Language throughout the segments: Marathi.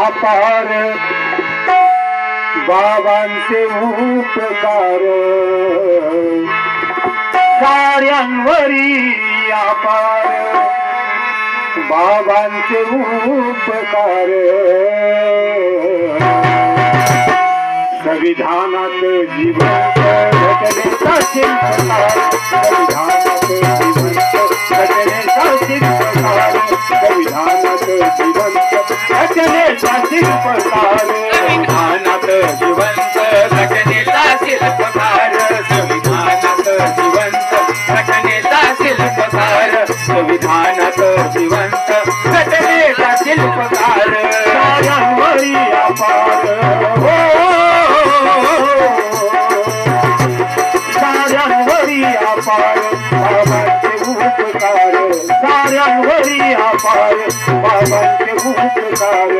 अपार बाबांचे उपकार साऱ्यांवरी अपार बाबांचे उपकार संविधानात जिवंत घटनेचा शिल्पकार संविधानात जिवंत घटनेचा शिल्पकार संविधानात जिवंत घटनेचा शिल्पकार संविधानात जिवंत घटनेचा शिल्पकार संविधानात जिवंत घटनेचा शिल्पकार संविधानात जिवंत घटनेचा शिल्पकार साऱ्यांवरी अपार साऱ्यांवरी अपार बाबांचे उपकार साऱ्यांवरी अपार बाबांचे उपकार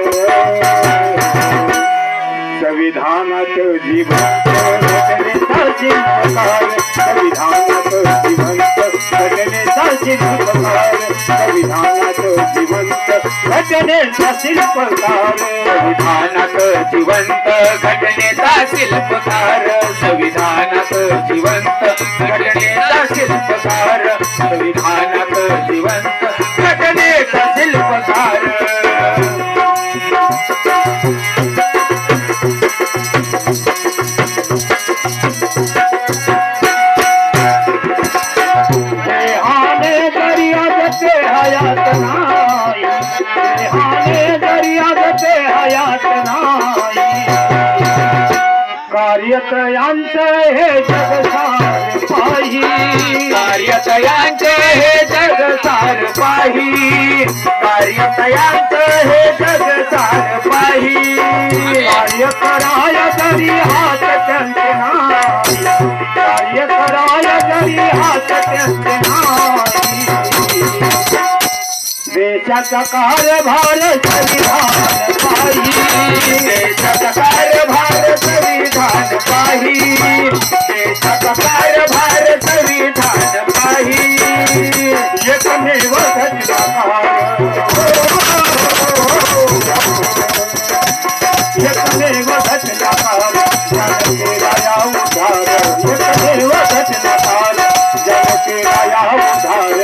संविधानात जिवंत घटनेचा शिल्पकार संविधानात जिवंत घटनेचा शिल्पकार संविधानात जिवंत घटनेचा शिल्पकार संविधानात जिवंत घटनेचा शिल्पकार संविधानात जिवंत घटनेचा शिल्पकार संविधानात जिवंत घटनेचा शिल्पकार देहाने दर्यात हयात नाही देहाने दर्यात हयात नाही कार्यतयांचे हे जगसार पाही कार्यतयांचे हे जगसार पाही कार्यतयांचे हे जगसार पाही कार्य कराय तरी हात त्यांचे नाही कार्य कराय तरी हात त्यांचे नाही देशाचा कारभार संविधान पाही देशाचा कारभार संविधान पाही देशाचा कारभार संविधान पाही एकमेव घटनाकार एकमेव घटनाकार जन केला या उद्धार एकमेव घटनाकार जन केला या उद्धार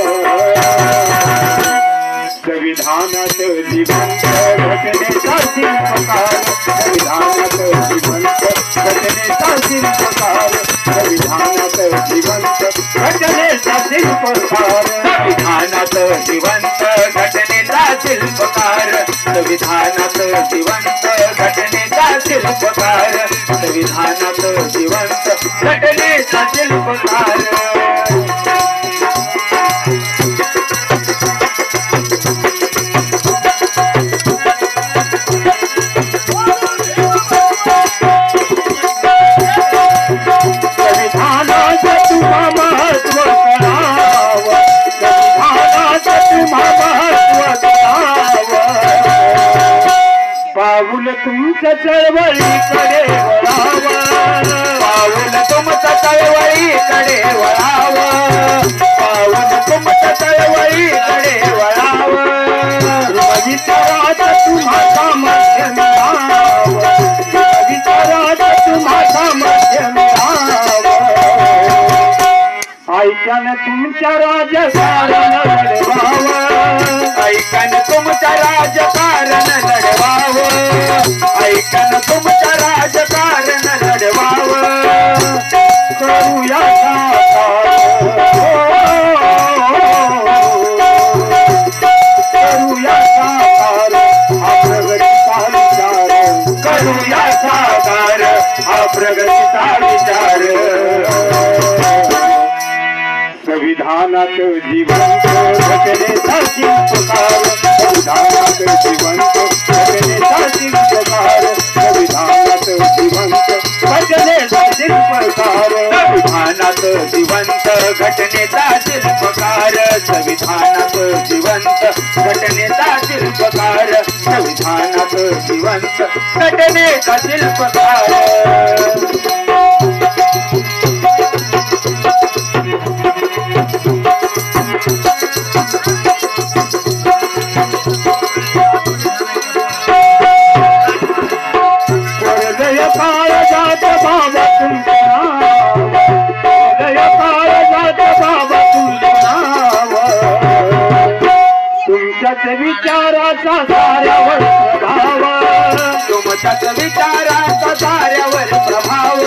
संविधानात जिवंत घटनेचा शिल्पकार संविधानात जिवंत घटनेचा शिल्पकार संविधानात जिवंत घटनेचा शिल्पकार संविधानात जिवंत घटनेचा शिल्पकार संविधानात जिवंत घटनेचा शिल्पकार संविधानात जिवंत घटनेचा शिल्पकार पाऊल तुमच्या चळवळीकडे वळावं पाऊल तुमच्या चळवळीकडे वळावं पाऊल तुमच्या चळवळीकडे वळावं विचारात तुम्हा सामर्थ्य मिळावं विचारात तुम्हा सामर्थ्य मिळावं ऐकान तुमच्या राजकारण लढवावं ऐकन तुमचं राजकारण लढवावं ऐकन तुमचं राजकारण लढवावं करूया करूया साकार हा प्रगतीचा विचार करूया साकार हा प्रगतीचा विचार संविधानात जिवंत घटनेचा शिल्पकार संविधानात जिवंत घटनेचा शिल्पकार संविधानात जिवंत घटनेचा शिल्पकार संविधानात जिवंत घटनेचा शिल्पकार संविधानात जिवंत घटनेचा शिल्पकार संविधानात जिवंत घटनेचा शिल्पकार विचारांचा साऱ्यावर प्रभाव तुमच्याच विचारांचा साऱ्यावर प्रभाव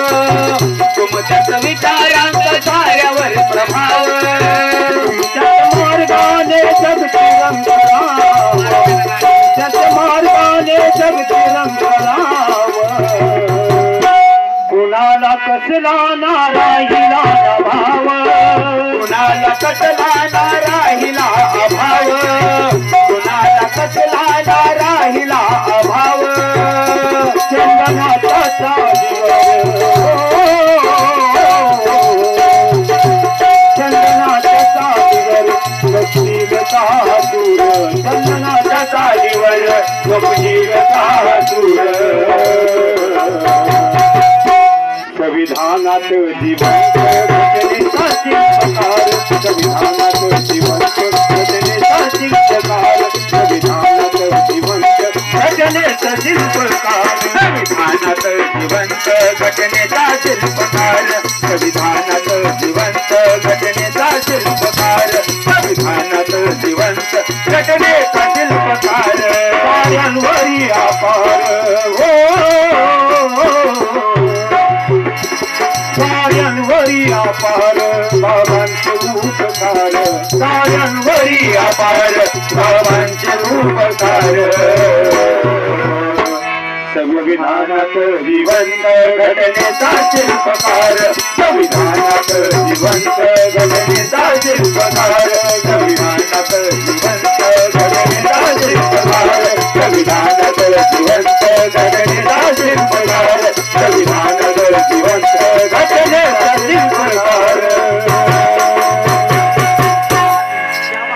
तुमच्याच विचारांचा साऱ्यावर प्रभाव तुमच्याच मार्गाने जगती रंग राहावं तुमच्याच मार्गाने जगती रंग राहावं कुणाला कसला ना राहिला ना भाव कुणाला कसला ना राहिला अभाव कुणाला कसला ना राहिला अभाव चंदनाच्या साडीवर चंदनाच्या साडीवर गपशील का दूर चंदनाच्या साडीवर गपशील का दूर संविधानात जिवंत घटनेचा शिल्पकार संविधानात जिवंत घटनेचा शिल्पकार संविधानात जिवंत घटनेचा शिल्पकार संविधानात जिवंत घटनेचा शिल्पकार संविधानात जिवंत घटनेचा शिल्पकार संविधानात जिवंत घटनेचा शिल्पकार साऱ्यांवरी अपार साऱ्यांवरी अपार बाबांचे रूपकार साऱ्यांवरी अपार बाबांचे रूपकार संविधानात जिवंत घटनेचा शिल्पकार